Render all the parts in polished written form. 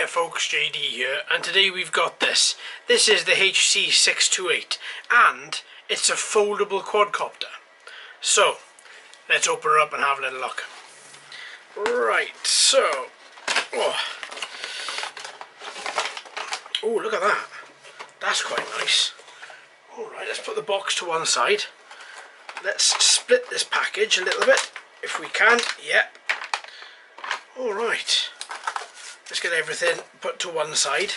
folks, JD here, and today we've got this. This is the HC628 and it's a foldable quadcopter. So let's open her up and have a little look. Right, so oh, look at that. That's quite nice. Alright, let's put the box to one side. Let's split this package a little bit if we can. Yep. Alright. Let's get everything put to one side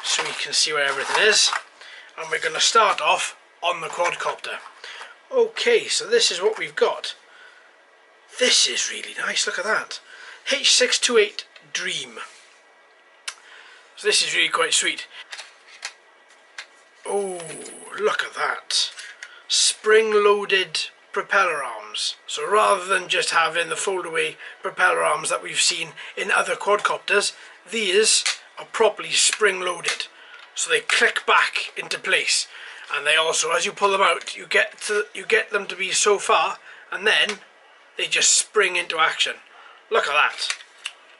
so we can see where everything is. And we're going to start off on the quadcopter. Okay, so this is what we've got. This is really nice, look at that. HC628 Dream. So this is really quite sweet. Oh, look at that. Spring-loaded propeller arms. So rather than just having the fold-away propeller arms that we've seen in other quadcopters, these are properly spring-loaded. So they click back into place. And they also, as you pull them out, you get them to be so far, and then they just spring into action. Look at that.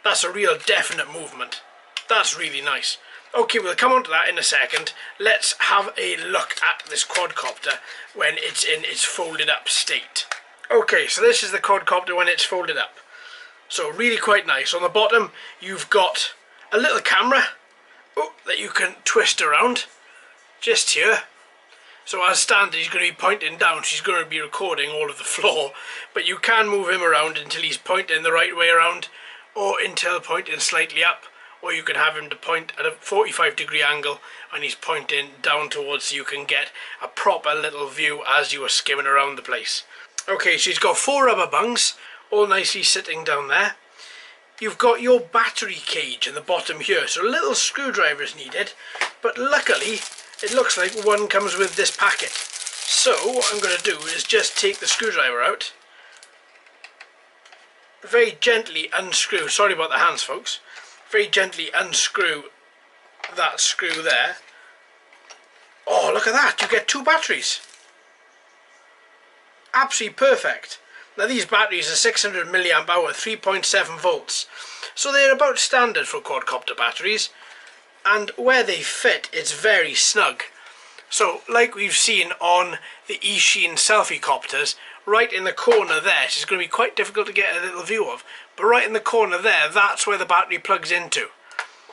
That's a real definite movement. That's really nice. Okay, we'll come on to that in a second. Let's have a look at this quadcopter when it's in its folded up state. Okay, so this is the quadcopter when it's folded up. So really quite nice. On the bottom you've got a little camera that you can twist around just here. So as standard he's going to be pointing down, she's going to be recording all of the floor, but you can move him around until he's pointing the right way around, or until pointing slightly up, or you can have him to point at a 45-degree angle and he's pointing down towards, so you can get a proper little view as you are skimming around the place. Okay, so he's got 4 rubber bungs all nicely sitting down there. You've got your battery cage in the bottom here, so a little screwdriver is needed, but luckily it looks like one comes with this packet. So what I'm going to do is just take the screwdriver out, very gently unscrew, sorry about the hands folks, very gently unscrew that screw there. Oh, look at that, you get 2 batteries. Absolutely perfect. Now these batteries are 600 milliamp hour, 3.7 volts, so they're about standard for quadcopter batteries, and where they fit it's very snug. So like we've seen on the Eachine selfie copters, right in the corner there, it's going to be quite difficult to get a little view of, but right in the corner there, that's where the battery plugs into.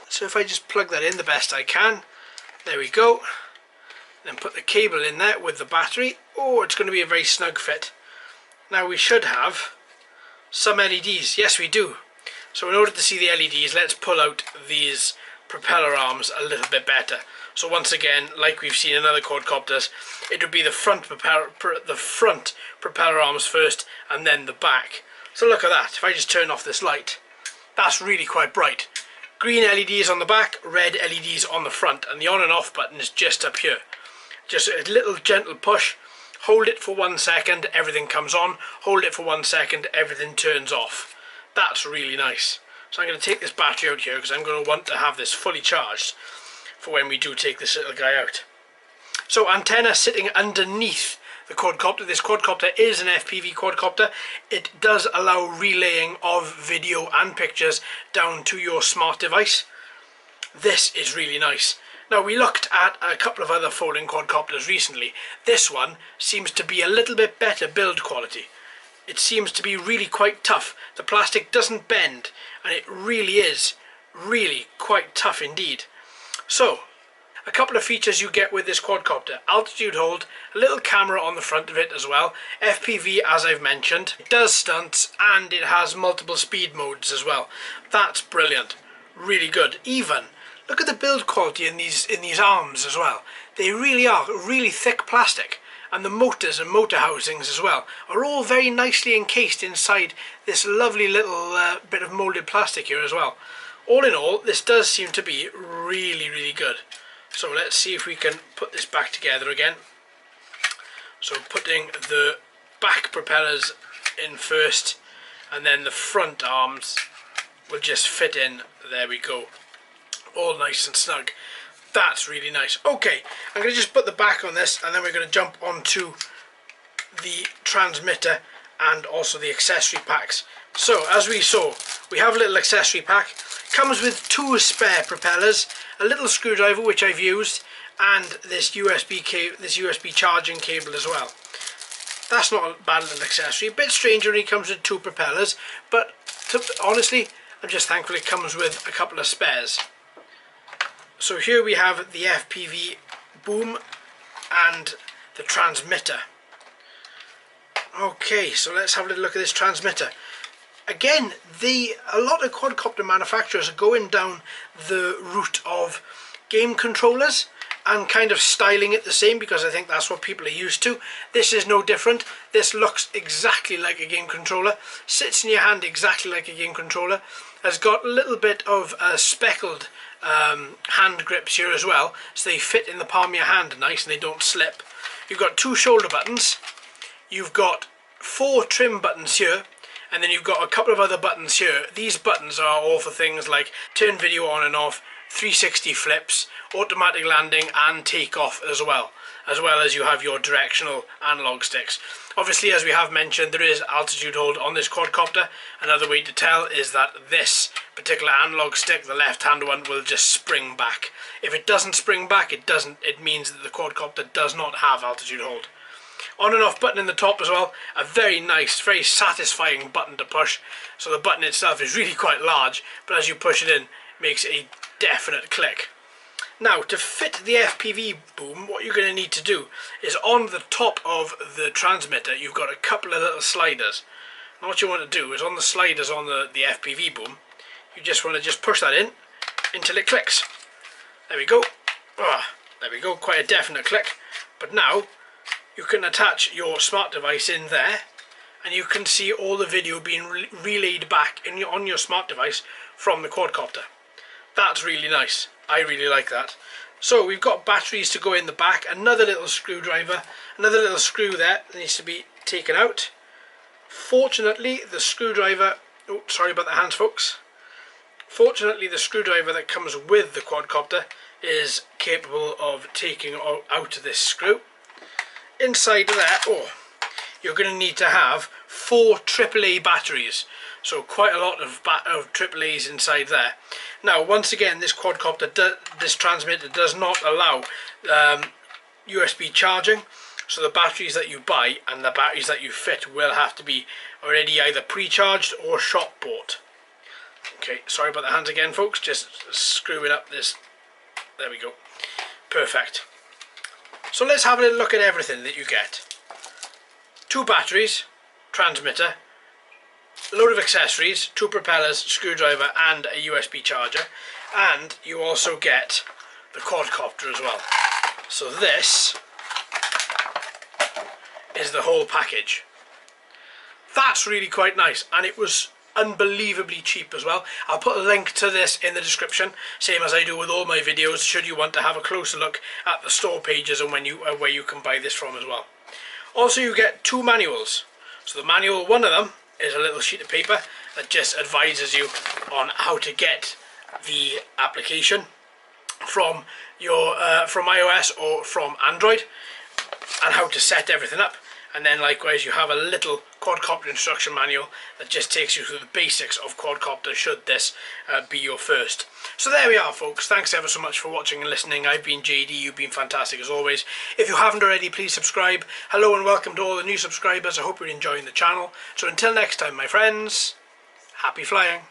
So if I just plug that in the best I can, there we go, then put the cable in there with the battery. Oh, it's going to be a very snug fit. Now we should have some LEDs, yes we do. So in order to see the LEDs, let's pull out these propeller arms a little bit better. So once again, like we've seen in other quadcopters, it would be the front propeller arms first and then the back. So look at that, if I just turn off this light, that's really quite bright. Green LEDs on the back, red LEDs on the front, and the on and off button is just up here. Just a little gentle push, hold it for 1 second, everything comes on, hold it for 1 second, everything turns off. That's really nice. So I'm going to take this battery out here because I'm going to want to have this fully charged for when we do take this little guy out. So antenna sitting underneath the quadcopter. This quadcopter is an FPV quadcopter. It does allow relaying of video and pictures down to your smart device. This is really nice. Now we looked at a couple of other folding quadcopters recently. This one seems to be a little bit better build quality. It seems to be really quite tough. The plastic doesn't bend and it really is really quite tough indeed. So a couple of features you get with this quadcopter: altitude hold, a little camera on the front of it as well, FPV as I've mentioned, it does stunts, and it has multiple speed modes as well. That's brilliant, really good. Even look at the build quality in these arms as well. They really are really thick plastic, and the motors and motor housings as well are all very nicely encased inside this lovely little bit of moulded plastic here as well. All in all, this does seem to be really good. So let's see if we can put this back together again. So putting the back propellers in first, and then the front arms will just fit in. There we go. All nice and snug. That's really nice. Okay, I'm going to just put the back on this, and then we're going to jump onto the transmitter and also the accessory packs. So as we saw, we have a little accessory pack. Comes with 2 spare propellers, a little screwdriver which I've used, and this USB charging cable as well. That's not a bad little accessory. A bit strange when it comes with 2 propellers, but honestly, I'm just thankful it comes with a couple of spares. So here we have the FPV boom and the transmitter. Okay, so let's have a little look at this transmitter. Again, a lot of quadcopter manufacturers are going down the route of game controllers and kind of styling it the same, because I think that's what people are used to. This is no different. This looks exactly like a game controller, sits in your hand exactly like a game controller, has got a little bit of speckled hand grips here as well, so they fit in the palm of your hand nice and they don't slip. You've got 2 shoulder buttons, you've got 4 trim buttons here, and then you've got a couple of other buttons here. These buttons are all for things like turn video on and off, 360 flips, automatic landing and takeoff as well as you have your directional analog sticks. Obviously, as we have mentioned, there is altitude hold on this quadcopter. Another way to tell is that this particular analog stick, the left hand one, will just spring back. If it doesn't spring back, it means that the quadcopter does not have altitude hold. On and off button in the top as well, a very nice, very satisfying button to push. So the button itself is really quite large, but as you push it in, it makes a definite click. Now, to fit the FPV boom, what you're going to need to do is on the top of the transmitter, you've got a couple of little sliders. And what you want to do is on the sliders on the FPV boom, you just want to push that in until it clicks. There we go. There we go, quite a definite click. But now, you can attach your smart device in there, and you can see all the video being relayed back on your smart device from the quadcopter. That's really nice. I really like that. So we've got batteries to go in the back, another little screwdriver, another little screw there that needs to be taken out. Fortunately, the screwdriver, oh, sorry about the hands folks. Fortunately, the screwdriver that comes with the quadcopter is capable of taking out this screw. Inside of there, you're going to need to have 4 AAA batteries. So quite a lot of AAAs inside there. Now, once again, this quadcopter, this transmitter does not allow USB charging. So the batteries that you buy and the batteries that you fit will have to be already either pre-charged or shop bought. Okay, sorry about the hands again, folks. Just screwing up this. There we go. Perfect. So let's have a little look at everything that you get. 2 batteries, transmitter, a load of accessories, 2 propellers, screwdriver and a USB charger, and you also get the quadcopter as well. So this is the whole package. That's really quite nice, and it was unbelievably cheap as well. I'll put a link to this in the description, same as I do with all my videos, should you want to have a closer look at the store pages and where you can buy this from as well. Also, you get 2 manuals. So the manual, one of them is a little sheet of paper that just advises you on how to get the application from your from iOS or from Android, and how to set everything up. And then likewise you have a little quadcopter instruction manual that just takes you through the basics of quadcopter, should this be your first. So there we are, folks. Thanks ever so much for watching and listening. I've been JD, you've been fantastic as always. If you haven't already, please subscribe. Hello and welcome to all the new subscribers. I hope you're enjoying the channel. So until next time, my friends, happy flying.